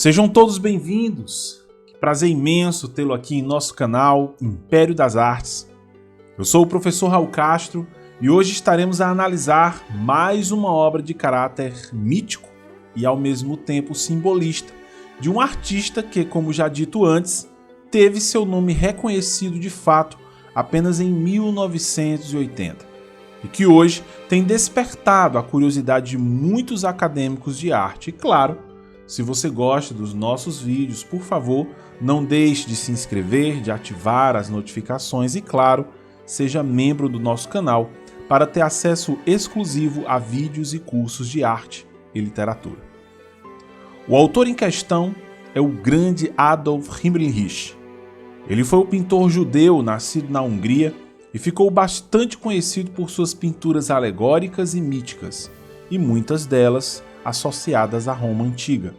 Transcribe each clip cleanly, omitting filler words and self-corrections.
Sejam todos bem-vindos. Que prazer imenso tê-lo aqui em nosso canal Império das Artes. Eu sou o professor Raul Castro e hoje estaremos a analisar mais uma obra de caráter mítico e ao mesmo tempo simbolista de um artista que, como já dito antes, teve seu nome reconhecido de fato apenas em 1980 e que hoje tem despertado a curiosidade de muitos acadêmicos de arte. E claro, se você gosta dos nossos vídeos, por favor, não deixe de se inscrever, de ativar as notificações e, claro, seja membro do nosso canal para ter acesso exclusivo a vídeos e cursos de arte e literatura. O autor em questão é o grande Adolf Himmelreich. Ele foi um pintor judeu nascido na Hungria e ficou bastante conhecido por suas pinturas alegóricas e míticas, e muitas delas associadas à Roma antiga.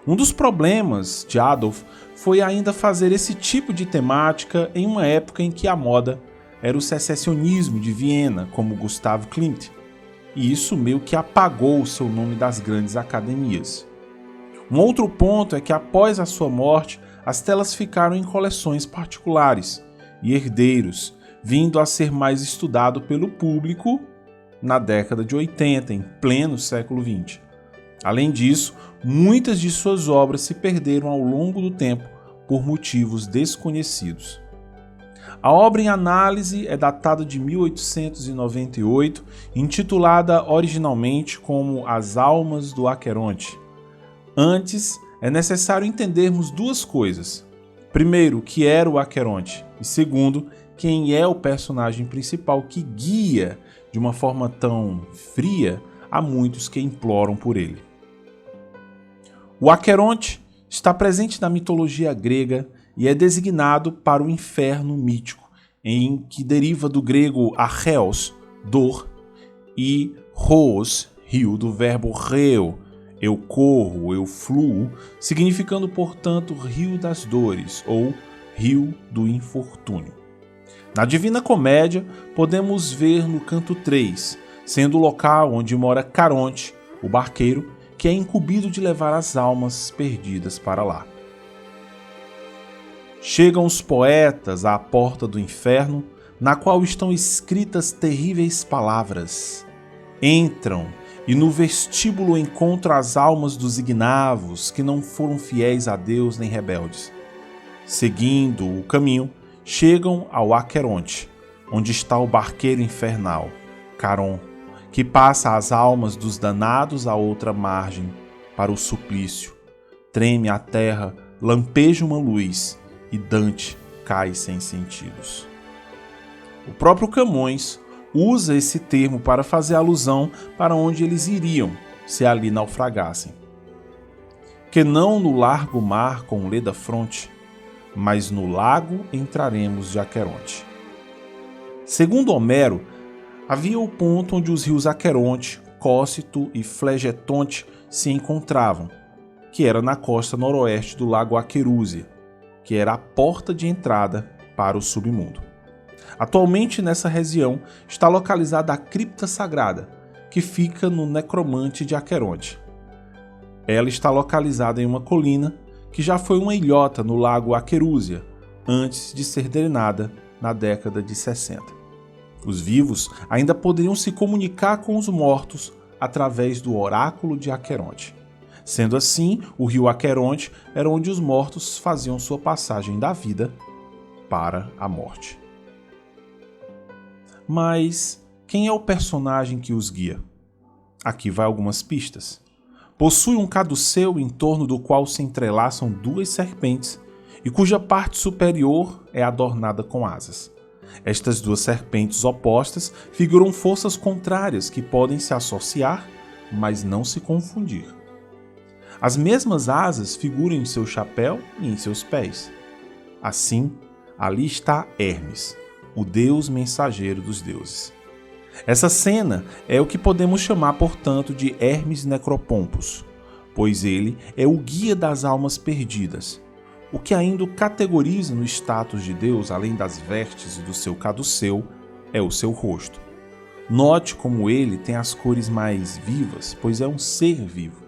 Um dos problemas de Adolf foi ainda fazer esse tipo de temática em uma época em que a moda era o secessionismo de Viena, como Gustav Klimt, e isso meio que apagou o seu nome das grandes academias. Um outro ponto é que após a sua morte, as telas ficaram em coleções particulares e herdeiros, vindo a ser mais estudado pelo público na década de 80, em pleno século XX. Além disso, muitas de suas obras se perderam ao longo do tempo por motivos desconhecidos. A obra em análise é datada de 1898, intitulada originalmente como As Almas do Aqueronte. Antes, é necessário entendermos duas coisas. Primeiro, o que era o Aqueronte, e segundo, quem é o personagem principal que guia de uma forma tão fria a muitos que imploram por ele. O Aqueronte está presente na mitologia grega e é designado para o inferno mítico, em que deriva do grego archeos, dor, e rhoos, rio, do verbo reo, eu corro, eu fluo, significando, portanto, rio das dores ou rio do infortúnio. Na Divina Comédia, podemos ver no canto 3, sendo o local onde mora Caronte, o barqueiro, que é incumbido de levar as almas perdidas para lá. Chegam os poetas à porta do inferno, na qual estão escritas terríveis palavras. Entram e no vestíbulo encontram as almas dos ignavos que não foram fiéis a Deus nem rebeldes. Seguindo o caminho, chegam ao Aqueronte, onde está o barqueiro infernal, Caron, que passa as almas dos danados à outra margem para o suplício. Treme a terra, lampeja uma luz e Dante cai sem sentidos. O próprio Camões usa esse termo para fazer alusão para onde eles iriam se ali naufragassem. Que não no largo mar com leda fronte, mas no lago entraremos de Aqueronte. Segundo Homero, havia o ponto onde os rios Aqueronte, Cócito e Flegetonte se encontravam, que era na costa noroeste do lago Aquerúzia, que era a porta de entrada para o submundo. Atualmente nessa região está localizada a cripta sagrada, que fica no necromante de Aqueronte. Ela está localizada em uma colina que já foi uma ilhota no lago Aquerúzia, antes de ser drenada na década de 60. Os vivos ainda poderiam se comunicar com os mortos através do oráculo de Aqueronte. Sendo assim, o rio Aqueronte era onde os mortos faziam sua passagem da vida para a morte. Mas quem é o personagem que os guia? Aqui vai algumas pistas. Possui um caduceu em torno do qual se entrelaçam duas serpentes e cuja parte superior é adornada com asas. Estas duas serpentes opostas figuram forças contrárias que podem se associar, mas não se confundir. As mesmas asas figuram em seu chapéu e em seus pés. Assim, ali está Hermes, o deus mensageiro dos deuses. Essa cena é o que podemos chamar, portanto, de Hermes Necropompos, pois ele é o guia das almas perdidas, o que ainda o categoriza no status de Deus, além das vestes e do seu caduceu, é o seu rosto. Note como ele tem as cores mais vivas, pois é um ser vivo.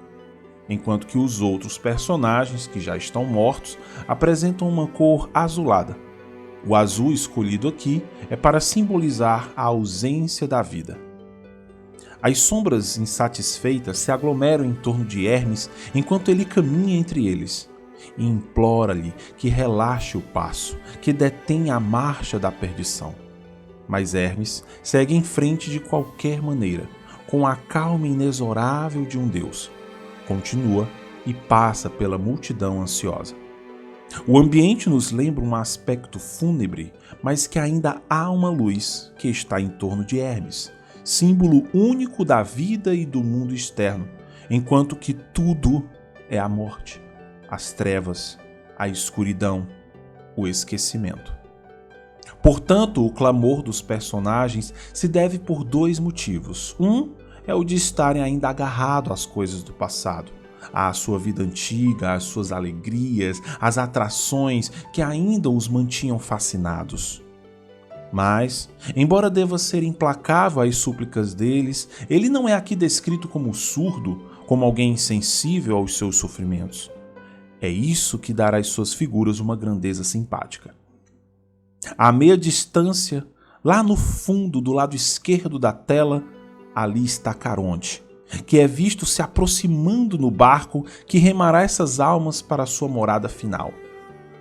enquanto que os outros personagens, que já estão mortos, apresentam uma cor azulada. O azul escolhido aqui é para simbolizar a ausência da vida. As sombras insatisfeitas se aglomeram em torno de Hermes enquanto ele caminha entre eles e implora-lhe que relaxe o passo, que detenha a marcha da perdição. Mas Hermes segue em frente de qualquer maneira, com a calma inexorável de um deus. Continua e passa pela multidão ansiosa. O ambiente nos lembra um aspecto fúnebre, mas que ainda há uma luz que está em torno de Hermes, símbolo único da vida e do mundo externo, enquanto que tudo é a morte, as trevas, a escuridão, o esquecimento. Portanto, o clamor dos personagens se deve por dois motivos. Um é o de estarem ainda agarrados às coisas do passado, à sua vida antiga, às suas alegrias, às atrações que ainda os mantinham fascinados. Mas, embora deva ser implacável às súplicas deles, ele não é aqui descrito como surdo, como alguém insensível aos seus sofrimentos. É isso que dará às suas figuras uma grandeza simpática. À meia distância, lá no fundo do lado esquerdo da tela, ali está Caronte, que é visto se aproximando no barco que remará essas almas para sua morada final.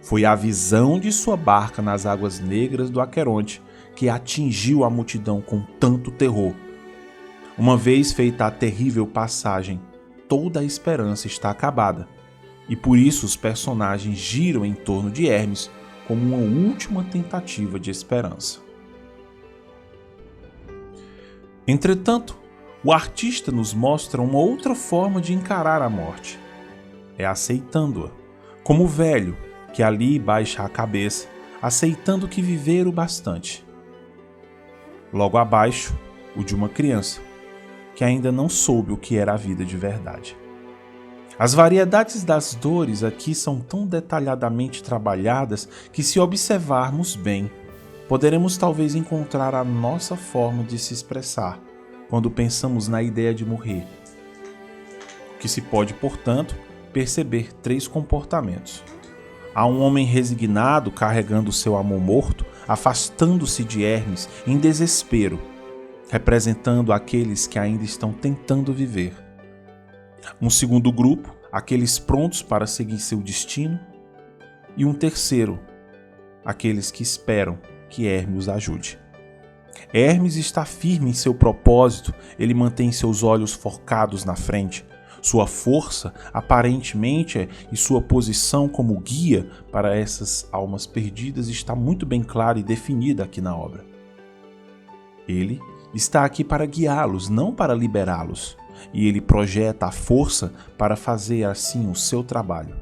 Foi a visão de sua barca nas águas negras do Aqueronte que atingiu a multidão com tanto terror. Uma vez feita a terrível passagem, toda a esperança está acabada, e por isso os personagens giram em torno de Hermes como uma última tentativa de esperança. Entretanto, o artista nos mostra uma outra forma de encarar a morte. É aceitando-a, como o velho que ali baixa a cabeça, aceitando que viver o bastante. Logo abaixo, o de uma criança, que ainda não soube o que era a vida de verdade. As variedades das dores aqui são tão detalhadamente trabalhadas que, se observarmos bem, poderemos talvez encontrar a nossa forma de se expressar quando pensamos na ideia de morrer. O que se pode, portanto, perceber três comportamentos. Há um homem resignado carregando seu amor morto, afastando-se de Hermes em desespero, representando aqueles que ainda estão tentando viver. Um segundo grupo, aqueles prontos para seguir seu destino. E um terceiro, aqueles que esperam que Hermes os ajude. Hermes está firme em seu propósito, ele mantém seus olhos focados na frente. Sua força, aparentemente, e sua posição como guia para essas almas perdidas está muito bem clara e definida aqui na obra. Ele está aqui para guiá-los, não para liberá-los, e ele projeta a força para fazer assim o seu trabalho.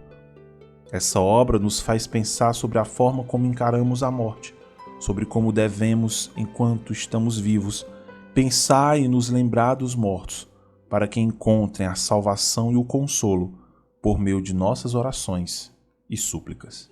Essa obra nos faz pensar sobre a forma como encaramos a morte, sobre como devemos, enquanto estamos vivos, pensar e nos lembrar dos mortos, para que encontrem a salvação e o consolo por meio de nossas orações e súplicas.